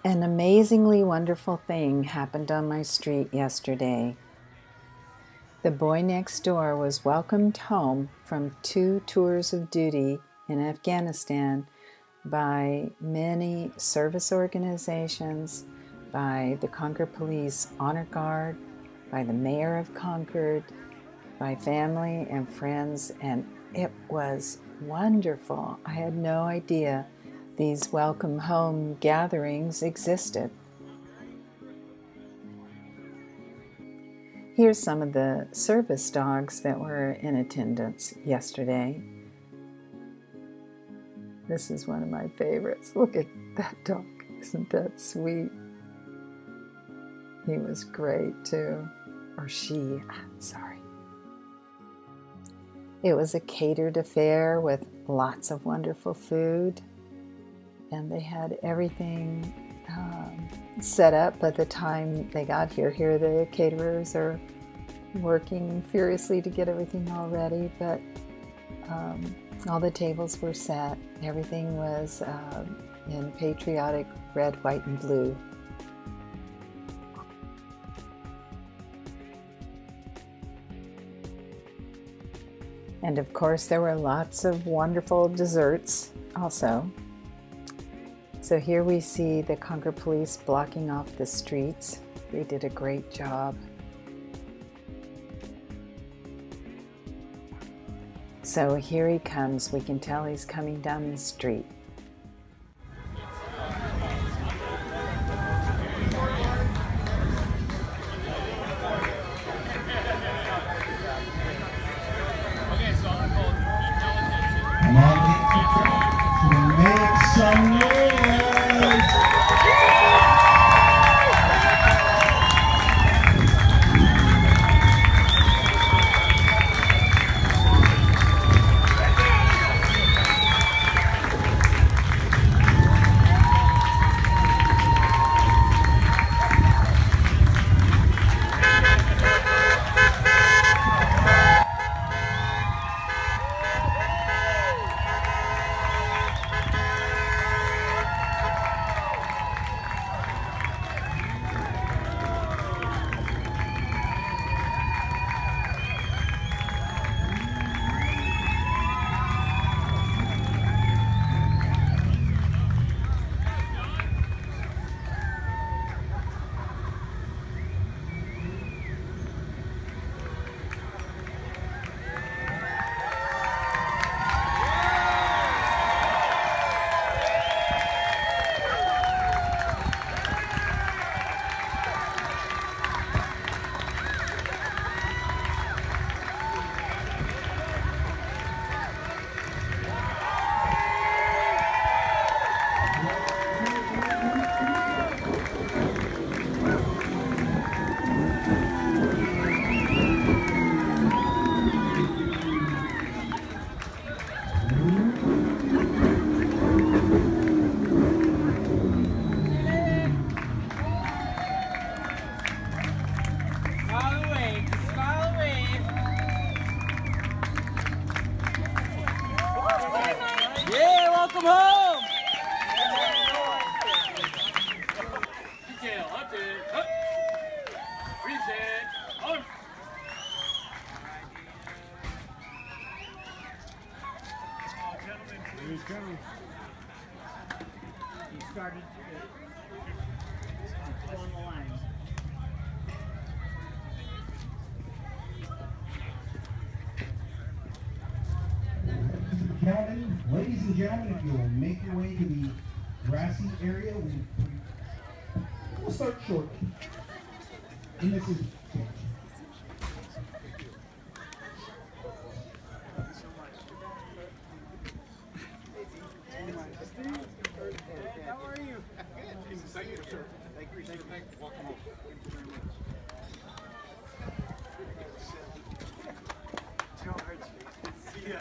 An amazingly wonderful thing happened on my street yesterday. The boy next door was welcomed home from 2 tours of duty in Afghanistan by many service organizations, by the Concord Police Honor Guard, by the Mayor of Concord, by family and friends, and it was wonderful. I had no idea these welcome home gatherings existed. Here's some of the service dogs that were in attendance yesterday. This is one of my favorites. Look at that dog. Isn't that sweet? He was great too. Or she, sorry. It was a catered affair with lots of wonderful food, and they had everything set up by the time they got here. Here the caterers are working furiously to get everything all ready, but all the tables were set. Everything was in patriotic red, white, and blue. And of course, there were lots of wonderful desserts also. So here we see the Concord Police blocking off the streets. They did a great job. So here he comes. We can tell he's coming down the street. Come on, make some noise. Welcome home! Detail, up it, up! Reset, on! Here he's coming. He started pulling the line. Calvin, ladies and gentlemen, if you'll make your way to the grassy area, we'll start shortly. And this is How are you? Thank you, sir. Thank you. Welcome home. George, see ya.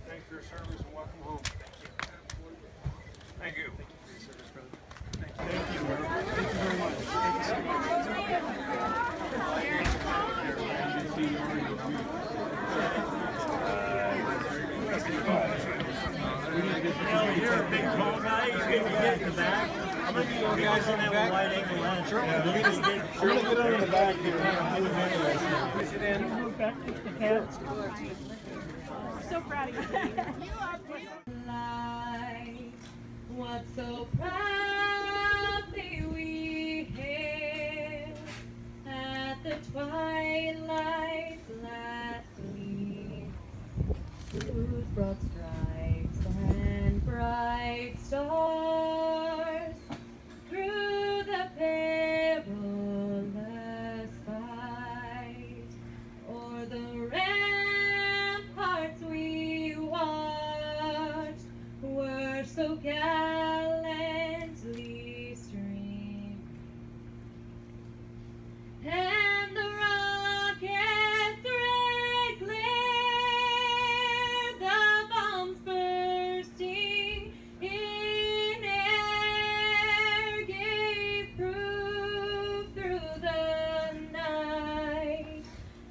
Thanks for your service and welcome home. Thank you. Thank you. Thank you very much. Thank you so much. big tall guy. He's going to get in the back. I'm going to get you guys in that with wide ankle lens. Sure. I'm going to get under the back here. Sit in. Move back to the cat. So proud of you. What so proudly we hailed at the twilight's last gleam, whose broad stripes and bright stars through the perilous fight o'er the ramparts we watched were so gallantly streamed, and the rockets' red glare, the bombs bursting in air, gave proof through the night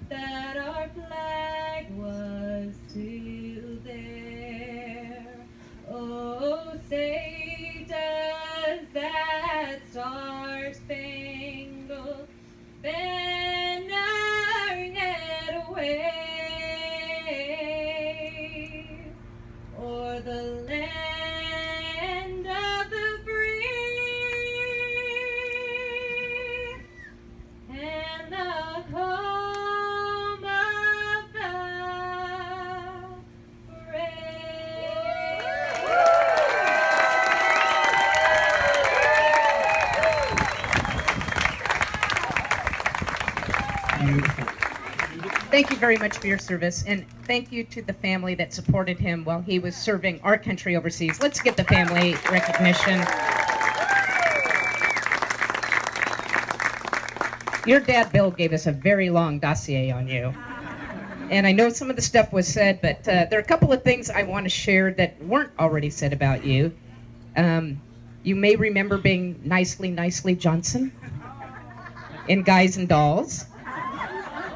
that our flag was still there. Oh, say does that star-spangled banner yet wave o'er the land of the free and the home of the Thank you very much for your service, and thank you to the family that supported him while he was serving our country overseas. Let's give the family recognition. Your dad, Bill, gave us a very long dossier on you. And I know some of the stuff was said, but there are a couple of things I want to share that weren't already said about you. You may remember being Nicely Johnson in Guys and Dolls.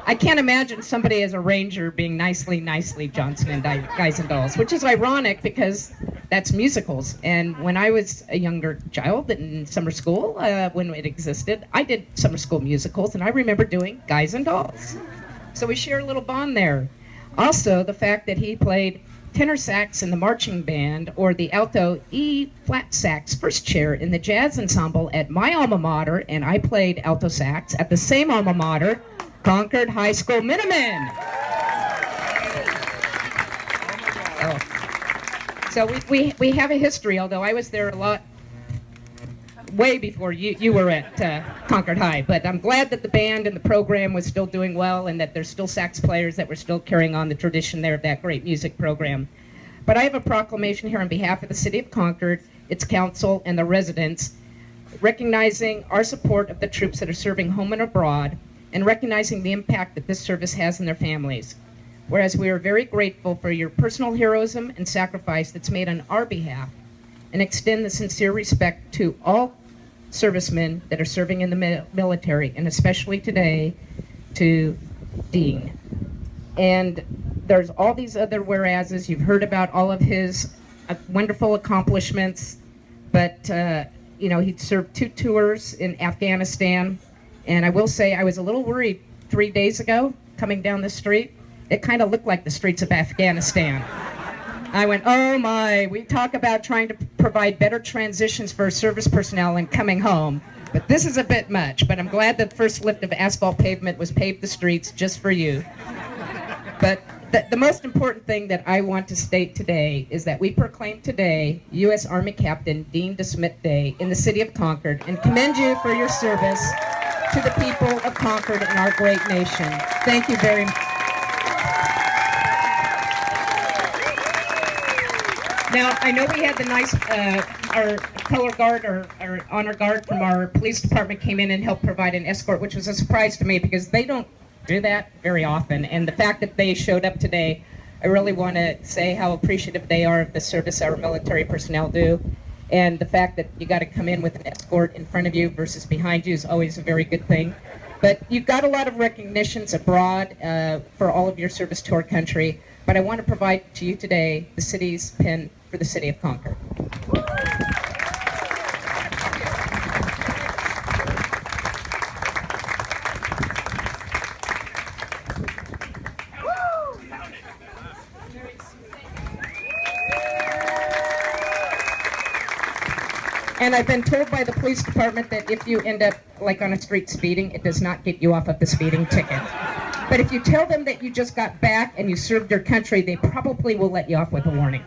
I can't imagine somebody as a ranger being Nicely Johnson in Guys and Dolls, which is ironic because that's musicals. And when I was a younger child in summer school, when it existed, I did summer school musicals, and I remember doing Guys and Dolls. So we share a little bond there. Also, the fact that he played tenor sax in the marching band or the alto E flat sax first chair in the jazz ensemble at my alma mater, and I played alto sax at the same alma mater, Concord High School Minutemen. Oh. So we have a history, although I was there a lot way before you were at Concord High. But I'm glad that the band and the program was still doing well, and that there's still sax players that were still carrying on the tradition there of that great music program. But I have a proclamation here on behalf of the City of Concord, its council, and the residents, recognizing our support of the troops that are serving home and abroad, and recognizing the impact that this service has in their families. Whereas we are very grateful for your personal heroism and sacrifice that's made on our behalf, and extend the sincere respect to all servicemen that are serving in the military, and especially today to Dean. And there's all these other whereases. You've heard about all of his wonderful accomplishments, but you know, he'd served 2 tours in Afghanistan. And I will say I was a little worried 3 days ago coming down the street. It kind of looked like the streets of Afghanistan. I went, oh my, we talk about trying to provide better transitions for service personnel and coming home. But this is a bit much, but I'm glad the first lift of asphalt pavement was paved the streets just for you. But the most important thing that I want to state today is that we proclaim today U.S. Army Captain Dean DeSmit Day in the city of Concord, and commend you for your service to the people of Concord and our great nation. Thank you very much. Now, I know we had the nice, our color guard, or honor guard from our police department came in and helped provide an escort, which was a surprise to me because they don't do that very often. And the fact that they showed up today, I really want to say how appreciative they are of the service our military personnel do. And the fact that you got to come in with an escort in front of you versus behind you is always a very good thing. But you've got a lot of recognitions abroad for all of your service to our country. But I want to provide to you today the city's pin for the city of Concord. And I've been told by the police department that if you end up like on a street speeding, it does not get you off of the speeding ticket. But if you tell them that you just got back and you served your country, they probably will let you off with a warning.